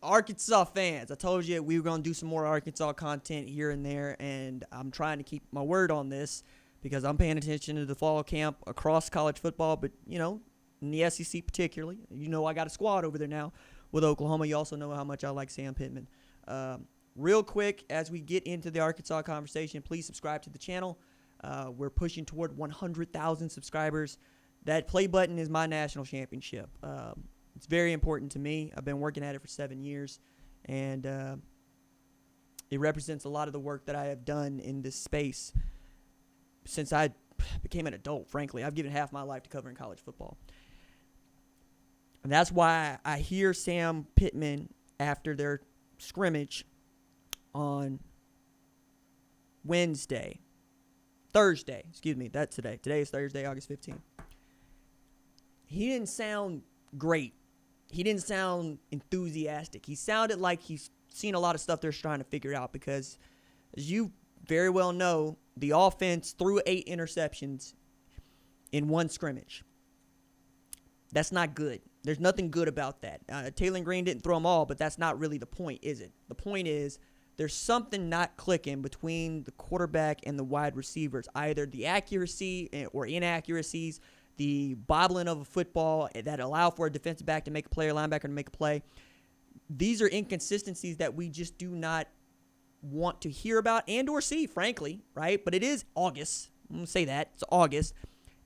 Arkansas fans, I told you we were going to do some more Arkansas content here and there, and I'm trying to keep my word on this because I'm paying attention to the fall camp across college football, but, in the SEC particularly. I got a squad over there now with Oklahoma. You also know how much I like Sam Pittman. Real quick, as we get into the Arkansas conversation, please subscribe to the channel. We're pushing toward 100,000 subscribers. That play button is my national championship. It's very important to me. I've been working at it for 7 years, and it represents a lot of the work that I have done in this space since I became an adult, frankly. I've given half my life to covering college football. And that's why I hear Sam Pittman after their scrimmage on Thursday, that's today. Today is Thursday, August 15th. He didn't sound great. He didn't sound enthusiastic. He sounded like he's seen a lot of stuff they're trying to figure out because, as you very well know, the offense threw 8 interceptions in one scrimmage. That's not good. There's nothing good about that. Taylor Green didn't throw them all, but that's not really the point, is it? The point is there's something not clicking between the quarterback and the wide receivers, either the accuracy or inaccuracies, the bobbling of a football that allow for a defensive back to make a play or linebacker to make a play. These are inconsistencies that we just do not want to hear about and or see, frankly, right? But it is August. I'm going to say that. It's August.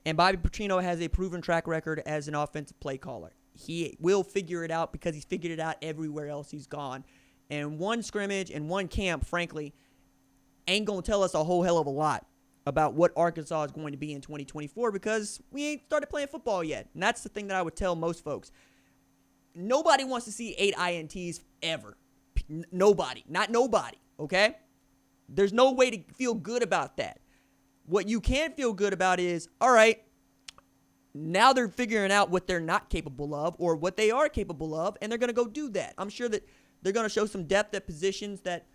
And Bobby Petrino has a proven track record as an offensive play caller. He will figure it out because he's figured it out everywhere else he's gone. And one scrimmage and one camp, frankly, ain't going to tell us a whole hell of a lot about what Arkansas is going to be in 2024 because we ain't started playing football yet. And that's the thing that I would tell most folks. Nobody wants to see 8 INTs ever. Nobody. Not nobody, okay? There's no way to feel good about that. What you can feel good about is, all right, now they're figuring out what they're not capable of or what they are capable of, and they're going to go do that. I'm sure that they're going to show some depth at positions that,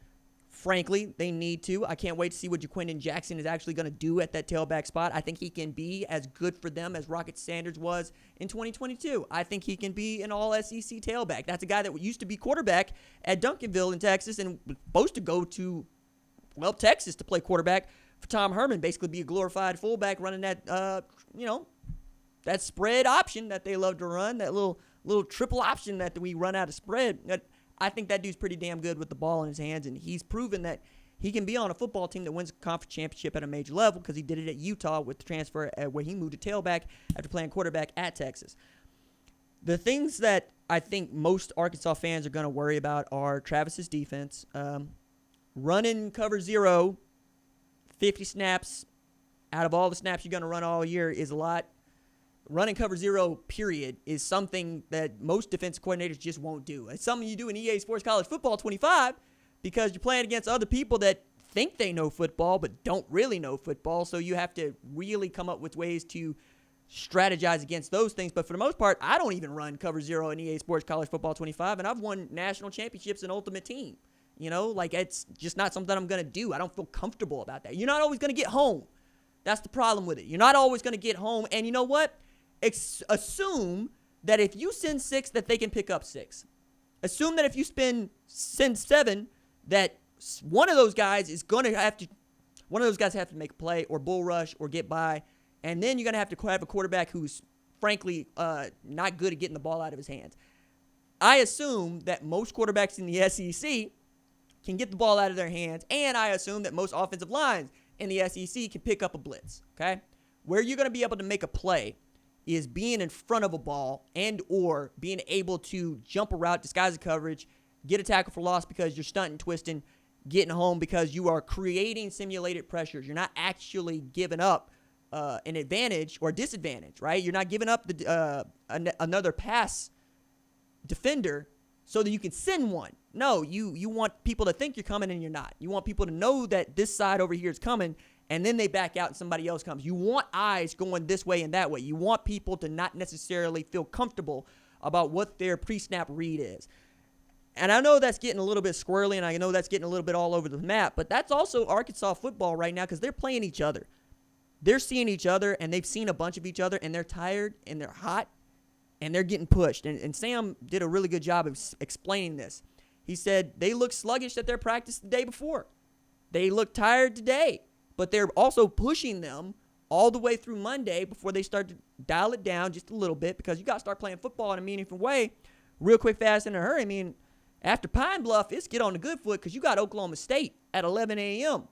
frankly, they need to. I can't wait to see what Jaquindon Jackson is actually going to do at that tailback spot. I think he can be as good for them as Rocket Sanders was in 2022. I think he can be an all-SEC tailback. That's a guy that used to be quarterback at Duncanville in Texas and was supposed to go to, Texas to play quarterback for Tom Herman, basically be a glorified fullback running that, that spread option that they love to run, that little triple option that we run out of spread. I think that dude's pretty damn good with the ball in his hands, and he's proven that he can be on a football team that wins a conference championship at a major level because he did it at Utah with the transfer where he moved to tailback after playing quarterback at Texas. The things that I think most Arkansas fans are going to worry about are Travis's defense. Running cover 0, 50 snaps out of all the snaps you're going to run all year is a lot. Running cover 0, period, is something that most defensive coordinators just won't do. It's something you do in EA Sports College Football 25 because you're playing against other people that think they know football but don't really know football, so you have to really come up with ways to strategize against those things. But for the most part, I don't even run cover 0 in EA Sports College Football 25, and I've won national championships in Ultimate Team. It's just not something I'm going to do. I don't feel comfortable about that. You're not always going to get home. That's the problem with it. You're not always going to get home, and you know what? Assume that if you send 6, that they can pick up 6. Assume that if you send 7, that one of those guys is going to have to make a play or bull rush or get by, and then you're going to have a quarterback who's, frankly, not good at getting the ball out of his hands. I assume that most quarterbacks in the SEC can get the ball out of their hands, and I assume that most offensive lines in the SEC can pick up a blitz, okay? Where you're going to be able to make a play is being in front of a ball and or being able to jump a route, disguise the coverage, get a tackle for loss because you're stunting, twisting, getting home because you are creating simulated pressures. You're not actually giving up an advantage or disadvantage, right? You're not giving up another pass defender so that you can send one. No, you want people to think you're coming and you're not. You want people to know that this side over here is coming, and then they back out and somebody else comes. You want eyes going this way and that way. You want people to not necessarily feel comfortable about what their pre-snap read is. And I know that's getting a little bit squirrely, and I know that's getting a little bit all over the map, but that's also Arkansas football right now because they're playing each other. They're seeing each other, and they've seen a bunch of each other, and they're tired, and they're hot, and they're getting pushed. And Sam did a really good job of explaining this. He said they look sluggish at their practice the day before. They look tired today, but they're also pushing them all the way through Monday before they start to dial it down just a little bit, because you got to start playing football in a meaningful way real quick, fast, in a hurry. I mean, after Pine Bluff, it's get on the good foot because you got Oklahoma State at 11 a.m.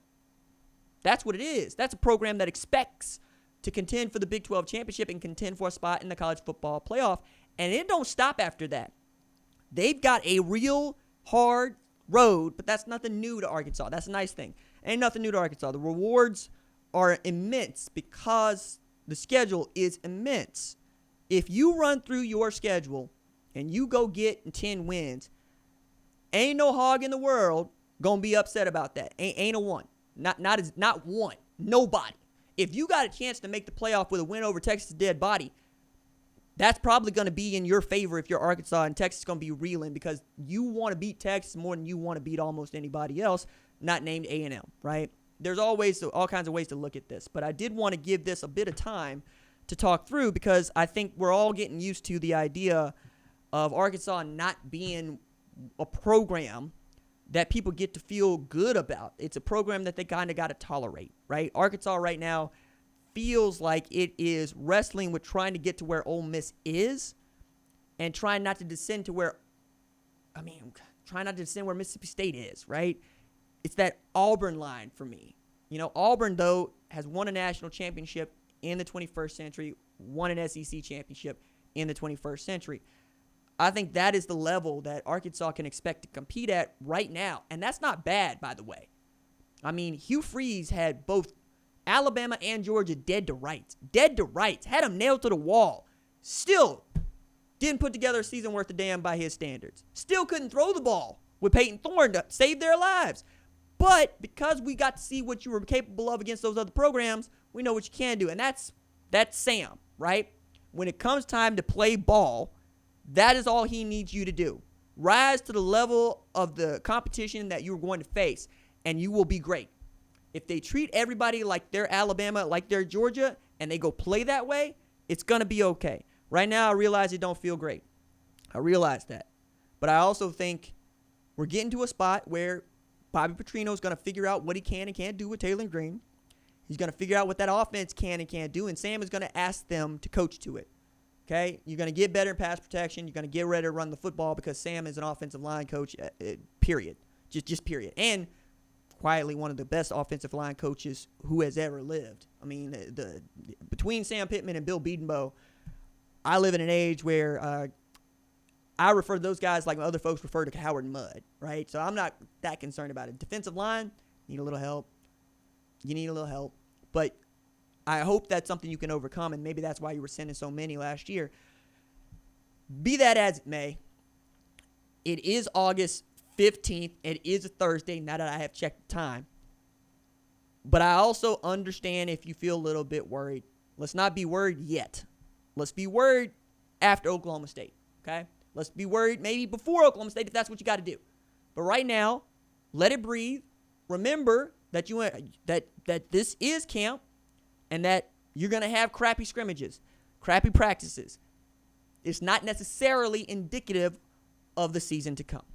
That's what it is. That's a program that expects to contend for the Big 12 championship and contend for a spot in the college football playoff. And it don't stop after that. They've got a real hard road, but that's nothing new to Arkansas. That's a nice thing. Ain't nothing new to Arkansas. The rewards are immense because the schedule is immense. If you run through your schedule and you go get 10 wins, ain't no hog in the world gonna be upset about that. Ain't a one. Not one. Nobody. If you got a chance to make the playoff with a win over Texas' dead body, that's probably going to be in your favor if you're Arkansas, and Texas is going to be reeling because you want to beat Texas more than you want to beat almost anybody else, not named A&M, right? There's all kinds of ways to look at this, but I did want to give this a bit of time to talk through because I think we're all getting used to the idea of Arkansas not being a program that people get to feel good about. It's a program that they kind of got to tolerate, right? Arkansas right now feels like it is wrestling with trying to get to where Ole Miss is and trying not to descend to where Mississippi State is, right? It's that Auburn line for me. You know, Auburn, though, has won a national championship in the 21st century, won an SEC championship in the 21st century. I think that is the level that Arkansas can expect to compete at right now. And that's not bad, by the way. I mean, Hugh Freeze had both Alabama and Georgia dead to rights. Dead to rights. Had them nailed to the wall. Still didn't put together a season worth of damn by his standards. Still couldn't throw the ball with Peyton Thorne to save their lives. But because we got to see what you were capable of against those other programs, we know what you can do. And that's Sam, right? When it comes time to play ball, that is all he needs you to do. Rise to the level of the competition that you're going to face, and you will be great. If they treat everybody like they're Alabama, like they're Georgia, and they go play that way, it's going to be okay. Right now, I realize it don't feel great. I realize that. But I also think we're getting to a spot where Bobby Petrino is going to figure out what he can and can't do with Taylor Green. He's going to figure out what that offense can and can't do, and Sam is going to ask them to coach to it. Okay? You're going to get better in pass protection. You're going to get ready to run the football because Sam is an offensive line coach, period. Just period. And quietly one of the best offensive line coaches who has ever lived. I mean, between Sam Pittman and Bill Bedenbaugh, I live in an age where I refer to those guys like other folks refer to Howard Mudd, right? So I'm not that concerned about it. Defensive line, need a little help. You need a little help. But I hope that's something you can overcome, and maybe that's why you were sending so many last year. Be that as it may, it is August 15th. It is a Thursday, now that I have checked the time. But I also understand if you feel a little bit worried. Let's not be worried yet. Let's be worried after Oklahoma State, okay? Let's be worried maybe before Oklahoma State if that's what you got to do. But right now, let it breathe. Remember that that this is camp and that you're going to have crappy scrimmages, crappy practices. It's not necessarily indicative of the season to come.